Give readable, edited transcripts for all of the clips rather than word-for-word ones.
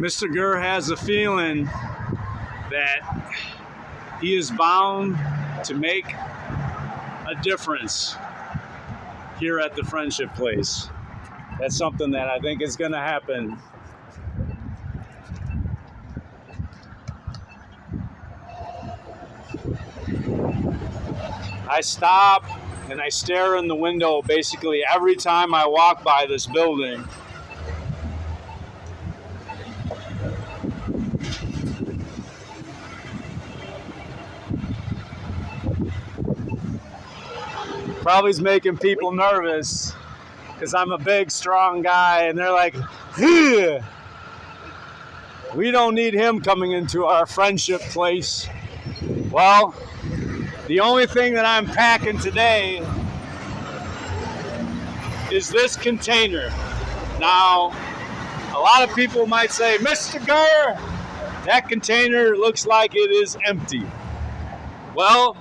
Mrgrrr has a feeling that he is bound to make a difference here at the Friendship Place. That's something that I think is going to happen. I stop and I stare in the window basically every time I walk by this building. Probably is making people nervous because I'm a big, strong guy, and they're like, "Ugh. We don't need him coming into our Friendship Place." Well, the only thing that I'm packing today is this container. Now, a lot of people might say, "Mrgrrr, that container looks like it is empty." Well,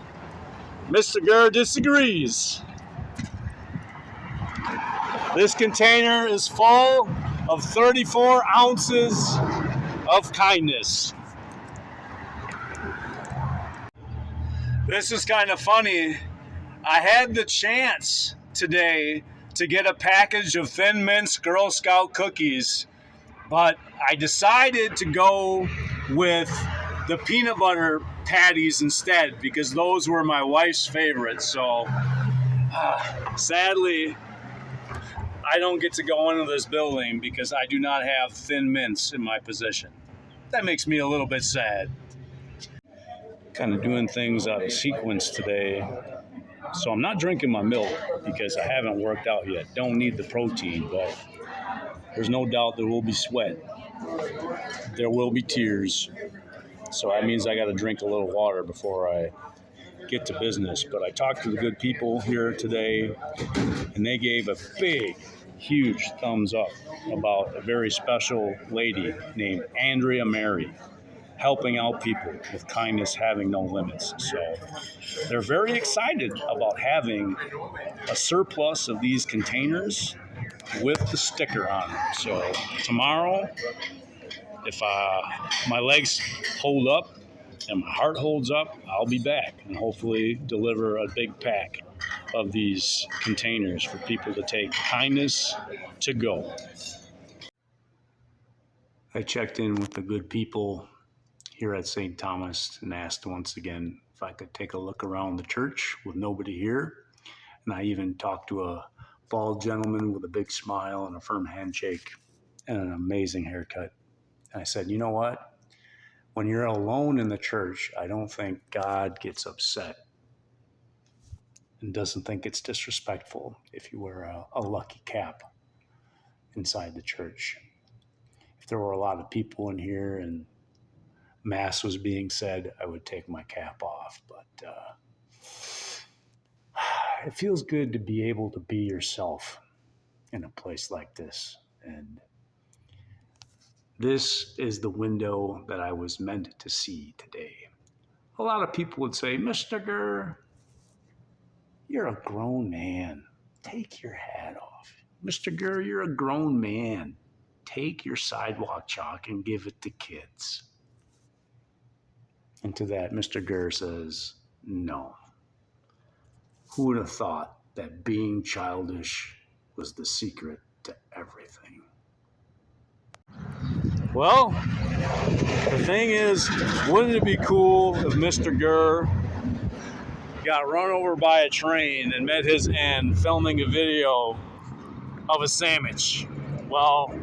Mrgrrr disagrees. This container is full of 34 ounces of kindness. This is kind of funny. I had the chance today to get a package of Thin Mints Girl Scout cookies, but I decided to go with the peanut butter patties instead because those were my wife's favorites. So sadly, I don't get to go into this building because I do not have Thin Mints in my possession. That makes me a little bit sad. Kind of doing things out of sequence today. So I'm not drinking my milk because I haven't worked out yet. Don't need the protein, but there's no doubt there will be sweat. There will be tears. So that means I got to drink a little water before I get to business. But I talked to the good people here today, and they gave a big, huge thumbs up about a very special lady named Andrea Mary, helping out people with kindness having no limits. So they're very excited about having a surplus of these containers with the sticker on them. So tomorrow, if my legs hold up and my heart holds up, I'll be back and hopefully deliver a big pack of these containers for people to take kindness to go. I checked in with the good people here at St. Thomas and asked once again if I could take a look around the church with nobody here. And I even talked to a bald gentleman with a big smile and a firm handshake and an amazing haircut. And I said, you know what? When you're alone in the church, I don't think God gets upset and doesn't think it's disrespectful if you wear a lucky cap inside the church. If there were a lot of people in here and Mass was being said, I would take my cap off. But it feels good to be able to be yourself in a place like this. And this is the window that I was meant to see today. A lot of people would say, Mrgrrr, you're a grown man. Take your hat off. Mrgrrr, you're a grown man. Take your sidewalk chalk and give it to kids. And to that, Mrgrrr says, no. Who would have thought that being childish was the secret to everything? Well, the thing is, wouldn't it be cool if Mrgrrr got run over by a train and met his end filming a video of a sandwich? Well,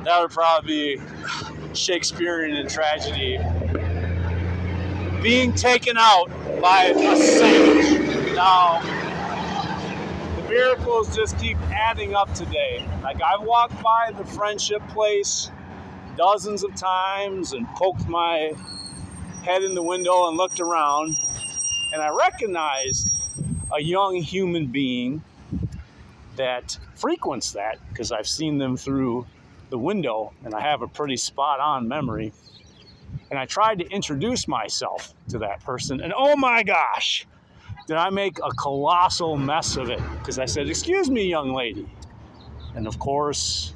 that would probably be Shakespearean in tragedy. Being taken out by a sandwich. Now, the miracles just keep adding up today. Like, I've walked by the Friendship Place dozens of times and poked my head in the window and looked around, and I recognized a young human being that frequents that because I've seen them through the window and I have a pretty spot-on memory. And I tried to introduce myself to that person, and oh my gosh, did I make a colossal mess of it, because I said, excuse me, young lady. And of course,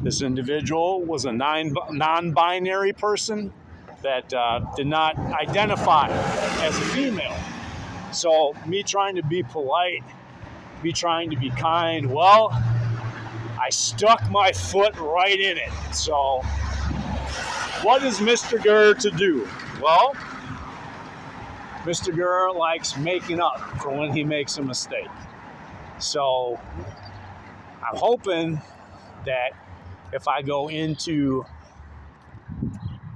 This individual was a non-binary person that did not identify as a female. So me trying to be polite, me trying to be kind, well, I stuck my foot right in it. So what is Mrgrrr to do? Well, Mrgrrrr likes making up for when he makes a mistake. So I'm hoping that if I go into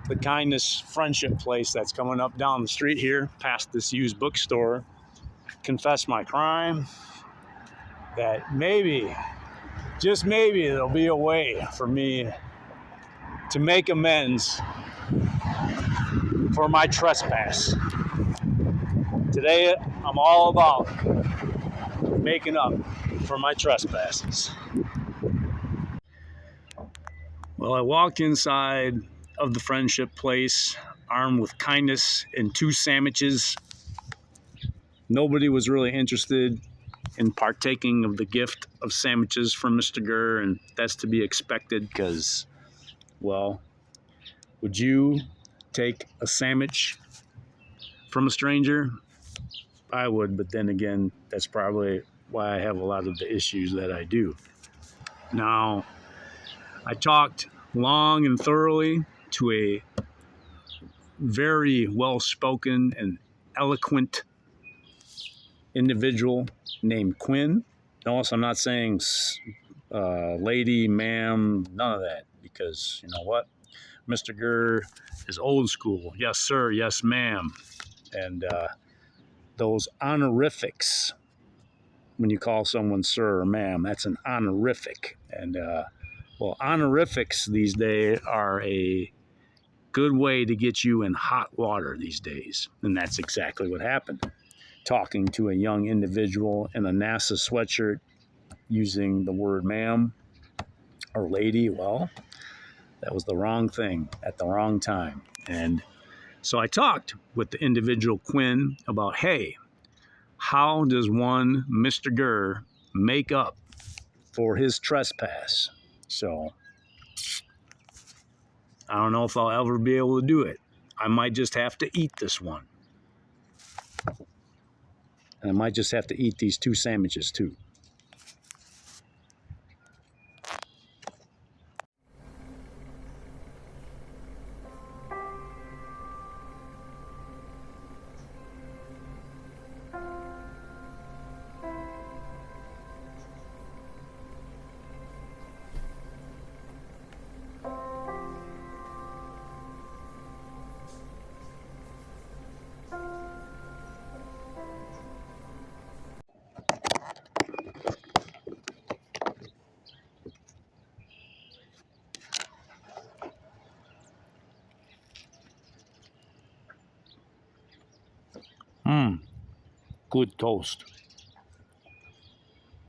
the kindness friendship place that's coming up down the street here, past this used bookstore, confess my crime, that maybe, just maybe, there'll be a way for me to make amends for my trespass. Today, I'm all about making up for my trespasses. Well, I walked inside of the friendship place, armed with kindness and 2 Sammiches. Nobody was really interested in partaking of the gift of Sammiches from Mrgrrr, and that's to be expected because, well, would you take a sandwich from a stranger? I would, but then again, that's probably why I have a lot of the issues that I do. Now, I talked long and thoroughly to a very well-spoken and eloquent individual named Quinn. Notice I'm not saying lady, ma'am, none of that, because you know what? Mrgrrr is old school. Yes, sir. Yes, ma'am. And those honorifics, when you call someone sir or ma'am, that's an honorific. And, well, honorifics these days are a good way to get you in hot water these days. And that's exactly what happened. Talking to a young individual in a NASA sweatshirt using the word ma'am or lady, well, that was the wrong thing at the wrong time. And so I talked with the individual Quinn about, hey, how does one Mrgrrr make up for his trespass? So I don't know if I'll ever be able to do it. I might just have to eat this one. And I might just have to eat these 2 Sammiches too. Good toast.